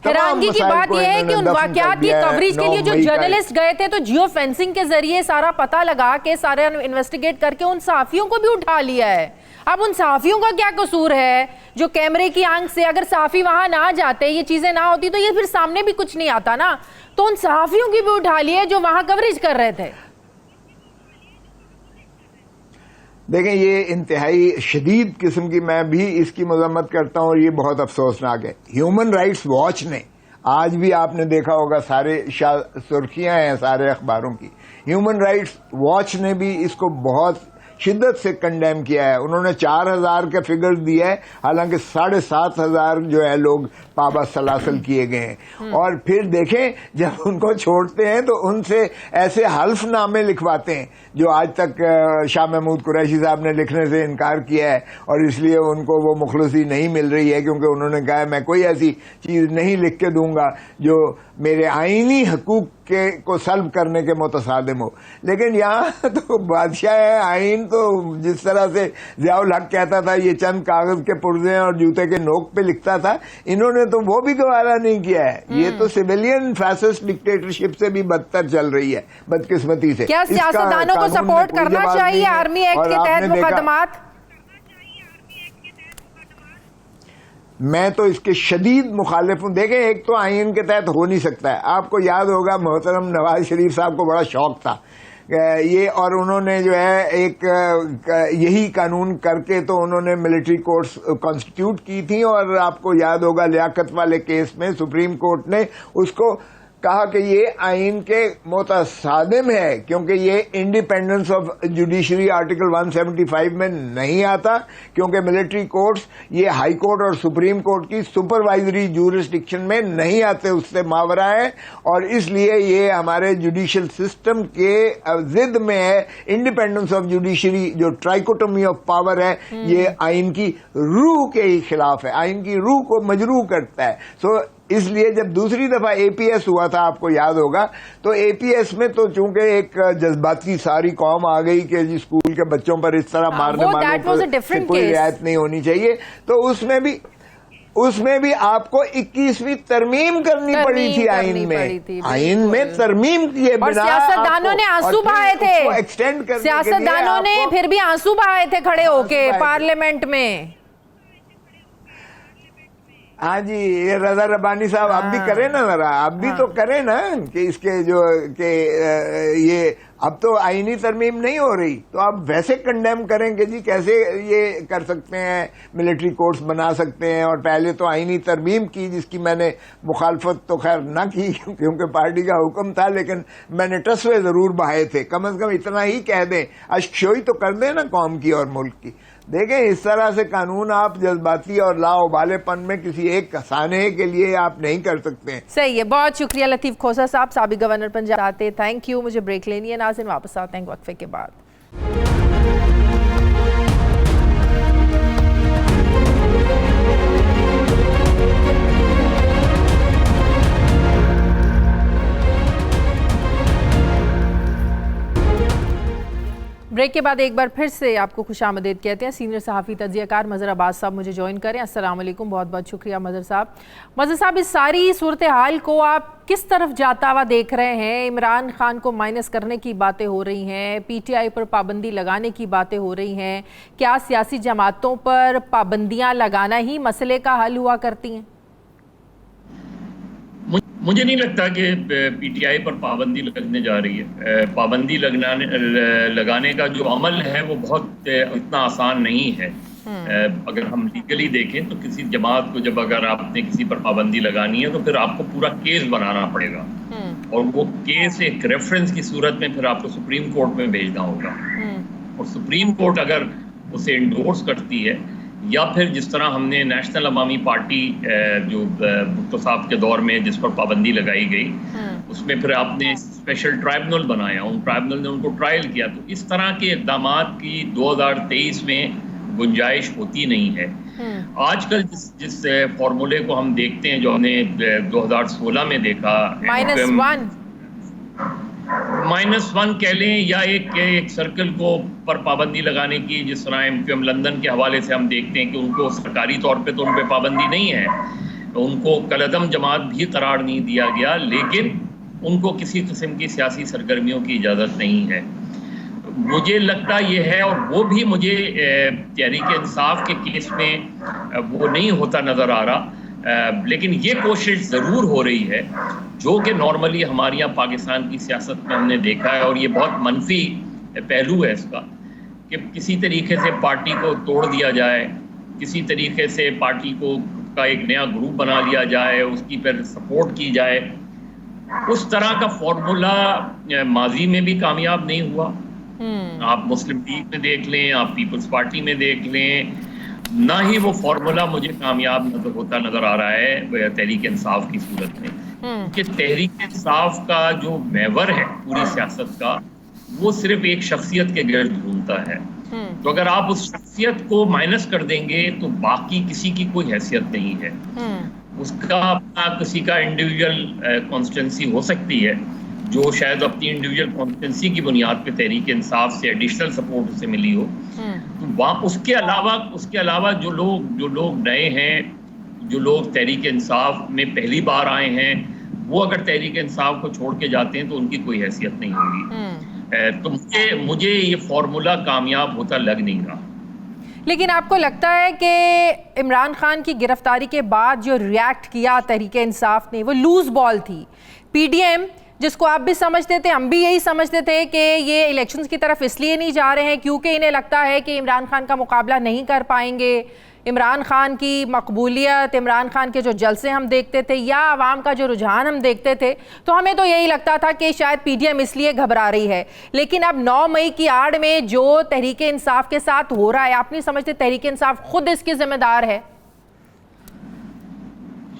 हैरानगी की बात यह है कि उन वाकयात की कवरेज के लिए जो जर्नलिस्ट गए थे तो जियो फेंसिंग के जरिए सारा पता लगा के, सारे इन्वेस्टिगेट करके उन सहाफियों को भी उठा लिया है। अब उन सहाफियों का क्या कसूर है जो कैमरे की आंख से, अगर सहाफी वहां ना जाते, ये चीजें ना होती, तो ये फिर सामने भी कुछ नहीं आता ना। तो उन सहाफियों की भी उठा लिए जो वहां कवरेज कर रहे थे। देखें, ये इंतहाई शदीद किस्म की, मैं भी इसकी मजम्मत करता हूं और ये बहुत अफसोसनाक है। ह्यूमन राइट्स वॉच ने, आज भी आपने देखा होगा सारे सुर्खियां हैं सारे अखबारों की, ह्यूमन राइट्स वॉच ने भी इसको बहुत शिद्दत से कंडेम किया है। उन्होंने 4000 के फिगर दिया है, हालांकि 7500 जो है लोग पाबा सलासल किए गए हैं। और फिर देखें, जब उनको छोड़ते हैं तो उनसे ऐसे हल्फनामे लिखवाते हैं जो आज तक शाह महमूद कुरैशी साहब ने लिखने से इनकार किया है, और इसलिए उनको वो मुखलसी नहीं मिल रही है, क्योंकि उन्होंने कहा है मैं कोई ऐसी चीज नहीं लिख के दूंगा जो मेरे आईनी हकूक के को सल्व करने के मुतसादिम हो। लेकिन यहाँ तो बादशाह है आइन, तो जिस तरह से ज़ियाउल हक कहता था ये चंद कागज के पुर्जे और जूते के नोक पे लिखता था, इन्होंने तो वो भी गवारा नहीं किया है। ये तो सिविलियन फैसिस्ट डिक्टेटरशिप से भी बदतर चल रही है बदकिस्मती से। क्या सियासतदानों को सपोर्ट करना चाहिए आर्मी एक्ट के तहत मुकदमात? मैं तो इसके शदीद मुखालिफ हूं। देखें, एक तो आईन के तहत हो नहीं सकता है। आपको याद होगा मोहतरम नवाज शरीफ साहब को बड़ा शौक था ये, और उन्होंने जो है एक यही कानून करके तो उन्होंने मिलिट्री कोर्ट्स कॉन्स्टिट्यूट की थी, और आपको याद होगा लियाकत वाले केस में सुप्रीम कोर्ट ने उसको कहा कि ये आइन के मुतसादिम है, क्योंकि ये इंडिपेंडेंस ऑफ जुडिशरी आर्टिकल 175 में नहीं आता, क्योंकि मिलिट्री कोर्ट्स ये हाई कोर्ट और सुप्रीम कोर्ट की सुपरवाइजरी जूरिसडिक्शन में नहीं आते, उससे मावरा है, और इसलिए ये हमारे जुडिशियल सिस्टम के जिद में है। इंडिपेंडेंस ऑफ जुडिशरी जो ट्राइकोटोमी ऑफ पावर है, ये आइन की रूह के ही खिलाफ है, आइन की रूह को मजरूह करता है। सो इसलिए जब दूसरी दफा एपीएस हुआ था, आपको याद होगा, तो एपीएस में तो चूंकि एक जज्बाती सारी कौम आ गई कि जी स्कूल के बच्चों पर इस तरह मारने वालों पर कोई रियायत नहीं होनी चाहिए, तो उसमें भी आपको 21वीं तरमीम करनी पड़ी थी आइन में। आइन में तरमीम किए बिना सियासतदानों ने आंसू बहाए थे, एक्सटेंड करने सियासतदानों ने फिर भी आंसू बहाए थे खड़े होके पार्लियामेंट में। हाँ जी, ये रजा रब्बानी साहब आप भी करें ना जरा, आप भी तो करें ना कि इसके जो कि ये अब तो आईनी तरमीम नहीं हो रही, तो आप वैसे कंडेम करें कि जी कैसे ये कर सकते हैं, मिलिट्री कोर्ट्स बना सकते हैं। और पहले तो आईनी तरमीम की, जिसकी मैंने मुखालफत तो खैर ना की क्योंकि पार्टी का हुक्म था, लेकिन मैंने टसवे जरूर बहाए थे। कम से कम इतना ही कह दें, अशक्शोई तो कर दें ना कौम की और मुल्क की। देखें, इस तरह से कानून आप जज्बाती और लाउबालेपन में किसी एक सानहे के लिए आप नहीं कर सकते। सही है, बहुत शुक्रिया लतीफ खोसा साहब, साबिक गवर्नर पंजाब आते। Thank you. मुझे ब्रेक लेनी है नाज़रीन, वापस आते हैं वक्फे के बाद। ब्रेक के बाद एक बार फिर से आपको खुशामदीद कहते हैं। सीनियर सहाफ़ी तज्ज़ियाकार मज़हर अब्बास साहब मुझे ज्वाइन करें। अस्सलाम वालेकुम, बहुत बहुत शुक्रिया मज़हर साहब। मज़हर साहब, इस सारी सूरत हाल को आप किस तरफ जाता हुआ देख रहे हैं? इमरान खान को माइनस करने की बातें हो रही हैं, पीटीआई पर पाबंदी लगाने की बातें हो रही हैं। क्या सियासी जमातों पर पाबंदियाँ लगाना ही मसले का हल हुआ करती हैं? मुझे नहीं लगता कि पीटीआई पर पाबंदी लगने जा रही है। पाबंदी लगाने का जो अमल है वो बहुत इतना आसान नहीं है। अगर हम लीगली देखें तो किसी जमात को जब अगर आपने किसी पर पाबंदी लगानी है तो फिर आपको पूरा केस बनाना पड़ेगा, और वो केस एक रेफरेंस की सूरत में फिर आपको सुप्रीम कोर्ट में भेजना होगा, और सुप्रीम कोर्ट अगर उसे इंडोर्स करती है, या फिर जिस तरह हमने नेशनल अवामी पार्टी जो भुट्टो साहब के दौर में जिस पर पाबंदी लगाई गई, उसमें फिर आपने स्पेशल ट्राइब्यूनल बनाया, उन ट्राइब्यूनल ने उनको ट्रायल किया। तो इस तरह के इक़दामात की 2023 में गुंजाइश होती नहीं है। आजकल जिस फॉर्मूले को हम देखते हैं, जो हमने 2016 में देखा, -1 कह लें, या एक सर्कल को पर पाबंदी लगाने की, जिस तरह MQM लंदन के हवाले से हम देखते हैं कि उनको सरकारी तौर पे तो उन पर पाबंदी नहीं है, तो उनको कलअदम जमात भी करार नहीं दिया गया, लेकिन उनको किसी किस्म की सियासी सरगर्मियों की इजाज़त नहीं है। मुझे लगता ये है, और वो भी मुझे तहरीक इंसाफ के केस में वो नहीं होता नज़र आ रहा, लेकिन ये कोशिश ज़रूर हो रही है, जो कि नॉर्मली हमारे यहाँ पाकिस्तान की सियासत में हमने देखा है, और ये बहुत मनफी पहलू है इसका, कि किसी तरीके से पार्टी को तोड़ दिया जाए, किसी तरीके से पार्टी को का एक नया ग्रुप बना लिया जाए, उसकी फिर सपोर्ट की जाए। उस तरह का फॉर्मूला माजी में भी कामयाब नहीं हुआ। आप मुस्लिम लीग में देख लें, आप पीपल्स पार्टी में देख लें, ना ही वो फॉर्मूला मुझे कामयाब होता नजर आ रहा है तहरीक इंसाफ की सूरत में। कि तहरीक इंसाफ का जो महवर है पूरी सियासत का, वो सिर्फ एक शख्सियत के गिर्द घूमता है। तो अगर आप उस शख्सियत को माइनस कर देंगे तो बाकी किसी की कोई हैसियत नहीं है। उसका अपना किसी का इंडिविजुअल कॉन्स्टिट्यूंसी हो सकती है, जो शायद अपनी इंडिविजुअल कॉन्स्टिट्यूंसी की बुनियाद पे तहरीक इंसाफ से एडिशनल सपोर्ट उसे मिली हो, तो उसके अलावा जो लोग नए हैं, जो लोग तहरीक इंसाफ में पहली बार आए हैं, वो अगर तहरीक इंसाफ को छोड़ के जाते हैं तो उनकी कोई हैसियत नहीं होगी। तो मुझे ये फॉर्मूला कामयाब होता लग नहीं रहा। लेकिन आपको लगता है कि इमरान खान की गिरफ्तारी के बाद जो रिएक्ट किया तहरीक इंसाफ ने, वो लूज बॉल थी? पीडीएम, जिसको आप भी समझते थे, हम भी यही समझते थे कि ये इलेक्शंस की तरफ इसलिए नहीं जा रहे हैं क्योंकि इन्हें लगता है कि इमरान खान का मुकाबला नहीं कर पाएंगे, इमरान खान की मकबूलियत, इमरान खान के जो जलसे हम देखते थे या आवाम का जो रुझान हम देखते थे, तो हमें तो यही लगता था कि शायद पीडीएम इसलिए घबरा रही है। लेकिन अब 9 मई की आड़ में जो तहरीक इंसाफ के साथ हो रहा है, आप नहीं समझते तहरीक इंसाफ खुद इसकी जिम्मेदार है?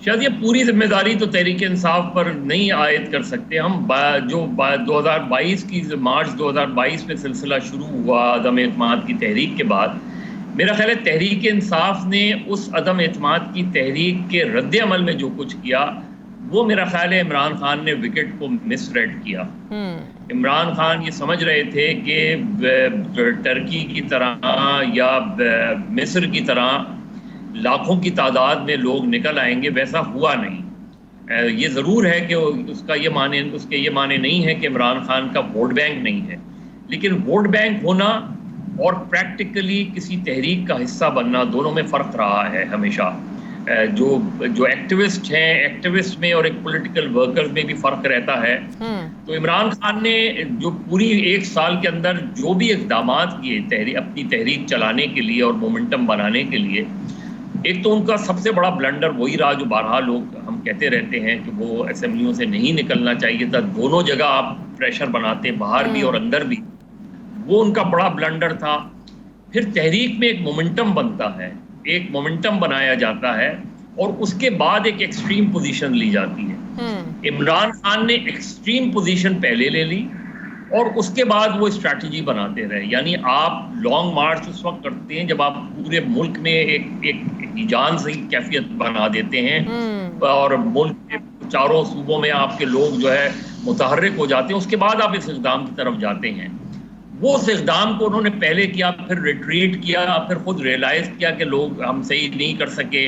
शायद ये पूरी जिम्मेदारी तो तहरीक इंसाफ पर नहीं आयद कर सकते हम। जो 2022 की मार्च 2022 में सिलसिला शुरू हुआ अदम एतमाद की तहरीक के बाद, मेरा ख्याल है तहरीक इंसाफ ने उस अदम एतमाद की तहरीक के रद्द अमल में जो कुछ किया, वो मेरा ख्याल है इमरान खान ने विकेट को मिसरेड किया। इमरान खान ये समझ रहे थे कि टर्की की तरह या मिस्र की तरह लाखों की तादाद में लोग निकल आएंगे, वैसा हुआ नहीं। ये ज़रूर है कि उसके ये माने नहीं है कि इमरान खान का वोट बैंक नहीं है, लेकिन वोट बैंक होना और प्रैक्टिकली किसी तहरीक का हिस्सा बनना, दोनों में फ़र्क रहा है हमेशा। जो एक्टिविस्ट हैं, एक्टिविस्ट में और एक पॉलिटिकल वर्कर्स में भी फ़र्क रहता है। तो इमरान खान ने जो पूरी 1 साल के अंदर जो भी इक़दाम किए अपनी तहरीक चलाने के लिए और मोमेंटम बनाने के लिए, एक तो उनका सबसे बड़ा ब्लंडर वही रहा जो बारहा लोग हम कहते रहते हैं कि वो असेंबलियों से नहीं निकलना चाहिए था। दोनों जगह आप प्रेशर बनाते, बाहर भी और अंदर भी, वो उनका बड़ा ब्लंडर था। फिर तहरीक में एक मोमेंटम बनता है, एक मोमेंटम बनाया जाता है और उसके बाद एक एक्सट्रीम पोजीशन ली जाती है। इमरान खान ने एक्सट्रीम पोजीशन पहले ले ली और उसके बाद वो स्ट्रैटेजी बनाते रहे। यानी आप लॉन्ग मार्च उस वक्त करते हैं जब आप पूरे मुल्क में एक जान सी कैफियत बना देते हैं और मुल्क के चारों सूबों में आपके लोग जो है मुतहर्रिक हो जाते हैं। उसके बाद आप इस इक़दाम की तरफ जाते हैं। वो उस इक़दाम को उन्होंने पहले किया, फिर रिट्रीट किया, फिर खुद रियलाइज किया कि लोग हम सही नहीं कर सके।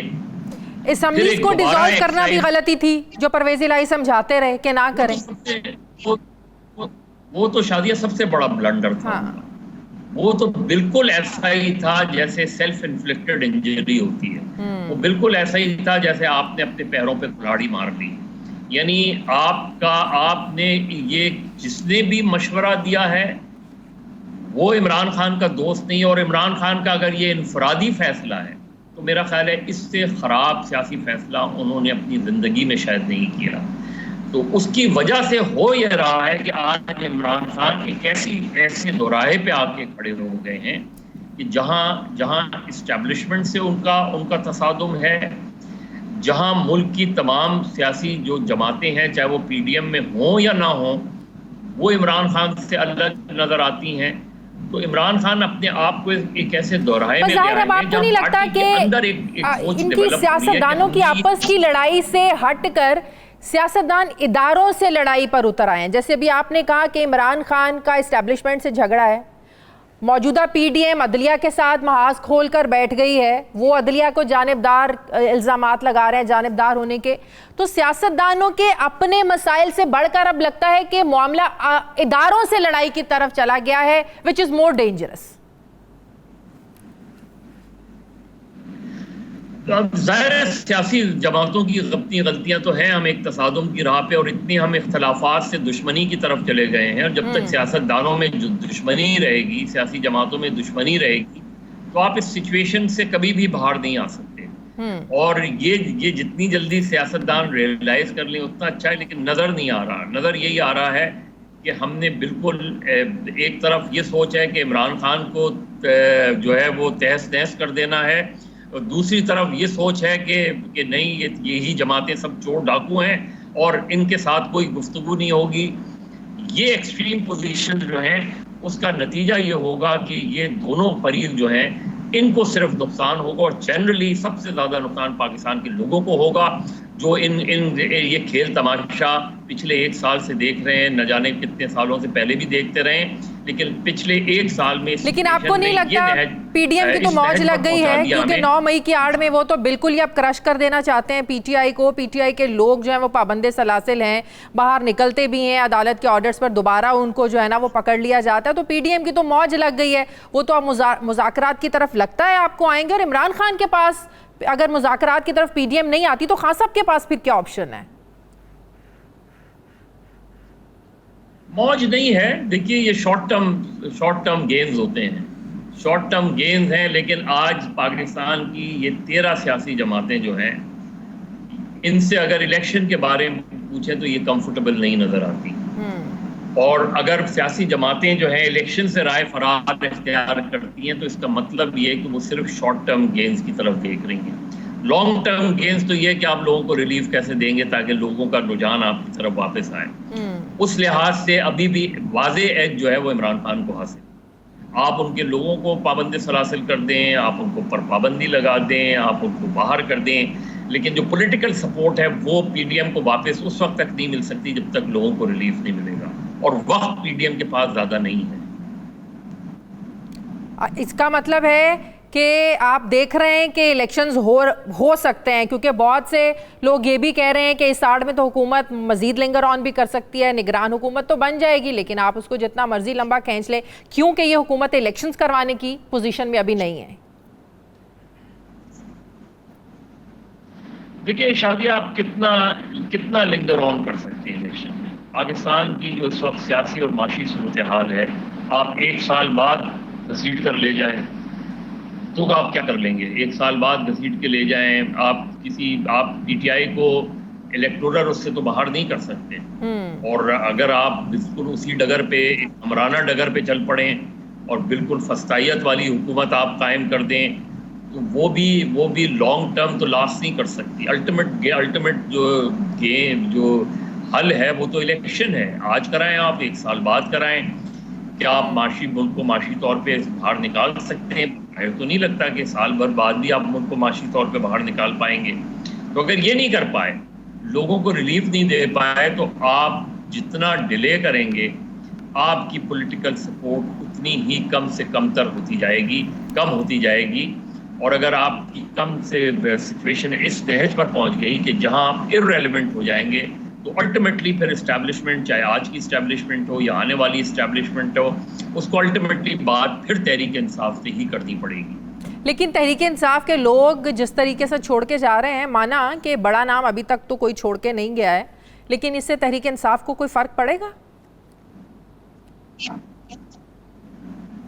असेंबलीज को डिसॉल्व करना भी गलती थी, जो परवेज इलाही समझाते रहे कि ना करें। वो तो शादिया सबसे बड़ा ब्लंडर था। वो तो बिल्कुल ऐसा ही था जैसे सेल्फ इन्फ्लिक्टेड इंजरी होती है। वो बिल्कुल ऐसा ही था जैसे आपने अपने पैरों पे कुल्हाड़ी मार ली। यानी आपने ये जिसने भी मशवरा दिया है वो इमरान खान का दोस्त नहीं, और इमरान खान का अगर ये इनफरादी फैसला है तो मेरा ख्याल है इससे ख़राब सियासी फैसला उन्होंने अपनी ज़िंदगी में शायद नहीं किया। तो उसकी वजह से हो यह रहा है कि आज इमरान खान एक ऐसे दोराहे पे आके खड़े हो गए हैं कि जहां इस्टेब्लिशमेंट से उनका तसादुम है, जहां मुल्क की तमाम सियासी जो जमातें हैं, चाहे वो पीडीएम में हों या ना हों, वो इमरान खान से अलग नजर आती हैं। तो इमरान खान अपने आप को एक ऐसे दोराहे में ले आए हैं आपको नहीं लगता कि इनकी सियासतदानों की आपस की लड़ाई से हटकर सियासतदान इदारों से लड़ाई पर उतर आए हैं? जैसे अभी आपने कहा कि इमरान खान का इस्टेब्लिशमेंट से झगड़ा है, मौजूदा पीडीएम अदलिया के साथ महाज खोल कर बैठ गई है, वो अदलिया को जानिबदार इल्ज़ामात लगा रहे हैं जानिबदार होने के। तो सियासतदानों के अपने मसाइल से बढ़कर अब लगता है कि मामला इदारों से लड़ाई की तरफ चला गया है, विच इज़ मोर डेंजरस। ज़ाहिर है सियासी जमातों की अपनी गलतियां तो हैं। हम एक तसादुम की राह पे और इतनी हम इख्तलाफात से दुश्मनी की तरफ चले गए हैं, और जब तक सियासतदानों में जो दुश्मनी रहेगी, सियासी जमातों में दुश्मनी रहेगी, तो आप इस सिचुएशन से कभी भी बाहर नहीं आ सकते। और ये जितनी जल्दी सियासतदान रियलाइज कर लें उतना अच्छा है, लेकिन नज़र नहीं आ रहा। नज़र यही आ रहा है कि हमने बिल्कुल एक तरफ ये सोच है कि इमरान खान को जो है वो तहस नहस कर देना है, और दूसरी तरफ ये सोच है कि नहीं, यही जमातें सब चोर डाकू हैं और इनके साथ कोई गुफ्तगू नहीं होगी। ये एक्सट्रीम पोजीशन जो है उसका नतीजा ये होगा कि ये दोनों फरीक जो हैं इनको सिर्फ नुकसान होगा, और जनरली सबसे ज़्यादा नुकसान पाकिस्तान के लोगों को होगा। जो ये खेल तमाशा पिछले 1 साल से देख रहे हैं, न जाने कितने सालों से पहले भी देखते रहे, लेकिन पिछले 1 साल में। लेकिन आपको नहीं लगता पीडीएम की तो मौज लग गई है, क्योंकि 9 मई की आड़ में वो तो बिल्कुल ही अब क्रश कर देना चाहते हैं पीटीआई को। पीटीआई के लोग जो हैं वो पाबंदे सलासिल हैं, बाहर निकलते भी हैं, अदालत के ऑर्डर्स पर दोबारा उनको जो है ना वो पकड़ लिया जाता है। तो पीडीएम की तो मौज लग गई है, वो तो अब मुज़ाकरात की तरफ लगता है आपको आएंगे। और इमरान खान के पास अगर मुज़ाकरात की तरफ पीडीएम नहीं आती तो खान साहब के पास फिर क्या ऑप्शन है? मौज नहीं है। देखिए, ये शॉर्ट टर्म गेन्स होते हैं, शॉर्ट टर्म गेन्स हैं। लेकिन आज पाकिस्तान की ये 13 सियासी जमातें जो हैं, इनसे अगर इलेक्शन के बारे में पूछें तो ये कंफर्टेबल नहीं नजर आती। और अगर सियासी जमातें जो हैं इलेक्शन से राय फरार इख्तियार करती हैं तो इसका मतलब ये है कि वो सिर्फ शॉर्ट टर्म गेन्स की तरफ देख रही हैं। लॉन्ग टर्म गेन्स तो ये है कि आप लोगों को रिलीफ कैसे देंगे ताकि लोगों का रुझान आपकी तरफ वापस आए। उस लिहाज से अभी भी वाज़े एज जो है वो इमरान खान को हासिल। आप उनके लोगों को पाबंदी सलासिल कर दें, आप उनको पर पाबंदी लगा दें, आप उनको बाहर कर दें, लेकिन जो पॉलिटिकल सपोर्ट है वो पीडीएम को वापस उस वक्त तक नहीं मिल सकती जब तक लोगों को रिलीफ नहीं मिलेगा, और वक्त पीडीएम के पास ज़्यादा नहीं है। इसका मतलब है कि आप देख रहे हैं कि इलेक्शंस हो सकते हैं, क्योंकि बहुत से लोग ये भी कह रहे हैं कि इस आड़ में तो हुकूमत मजीद लिंगर ऑन भी कर सकती है, निगरान हुकूमत तो बन जाएगी, लेकिन आप उसको जितना मर्जी लंबा खींच ले, क्योंकि ये हुकूमत इलेक्शंस करवाने की पोजीशन में अभी नहीं है। देखिए शादिया, आप कितना लिंगर ऑन कर सकते हैं इलेक्शन में? पाकिस्तान की जो इस वक्त सियासी और माशी सूरत हाल है, आप 1 साल बाद घसीट कर ले जाएं तो आप क्या कर लेंगे? 1 साल बाद घसीट के ले जाएं, आप पीटीआई को इलेक्टोरल उससे तो बाहर नहीं कर सकते। और अगर आप बिल्कुल उसी डगर पे, अमराना डगर पे चल पड़े और बिल्कुल फस्तायत वाली हुकूमत आप कायम कर दें तो वो भी लॉन्ग टर्म तो लास्ट नहीं कर सकती। अल्टीमेट जो हल है वो तो इलेक्शन है। आज कराएं, आप 1 साल बाद कराएं। क्या आप मुल्क को माशी तौर पे बाहर निकाल सकते हैं? मुझे तो नहीं लगता कि साल भर बाद भी आप मुल्क को माशी तौर पे बाहर निकाल पाएंगे। तो अगर ये नहीं कर पाए, लोगों को रिलीफ नहीं दे पाए, तो आप जितना डिले करेंगे आपकी पॉलिटिकल सपोर्ट उतनी ही कम से कमतर कम होती जाएगी। और अगर आपकी कम से सिचुएशन इस दहज पर पहुंच गई कि जहां आप इररेलेवेंट हो जाएंगे, तो अल्टीमेटली फिर इस्टेब्लिशमेंट, चाहे आज की इस्टेब्लिशमेंट हो या आने वाली इस्टेब्लिशमेंट हो, उसको अल्टीमेटली बात फिर तहरीक इंसाफ से ही करनी पड़ेगी। लेकिन तहरीक इंसाफ के लोग जिस तरीके से छोड़ के जा रहे हैं, माना कि बड़ा नाम अभी तक तो कोई छोड़ के नहीं गया है, लेकिन इससे तहरीक इंसाफ को कोई फर्क पड़ेगा?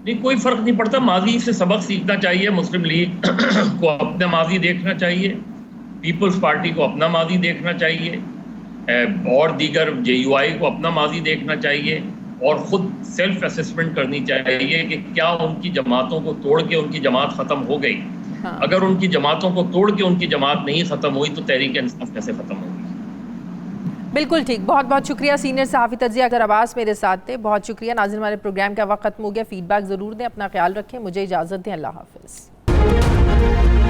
नहीं, कोई फर्क नहीं पड़ता। माजी से सबक सीखना चाहिए। मुस्लिम लीग को अपना माजी देखना चाहिए, पीपल्स पार्टी को अपना माजी देखना चाहिए, और दीगर जेयूआई को अपना माजी देखना चाहिए, और ख़ुद सेल्फ असेसमेंट करनी चाहिए कि क्या उनकी जमातों को तोड़ के उनकी जमात ख़त्म हो गई। हाँ। अगर उनकी जमातों को तोड़ के उनकी जमात नहीं ख़त्म हुई तो तहरीक इंसाफ कैसे ख़त्म होगी? बिल्कुल ठीक। बहुत बहुत शुक्रिया सीनियर सहाफ़ी तज्ज़िया अगर अब्बास मेरे साथ थे। बहुत शुक्रिया। नाज़रीन, हमारे प्रोग्राम का वक्त ख़त्म हो गया। फीडबैक ज़रूर दें, अपना ख्याल रखें, मुझे इजाज़त दें। अल्लाह हाफ़िज़।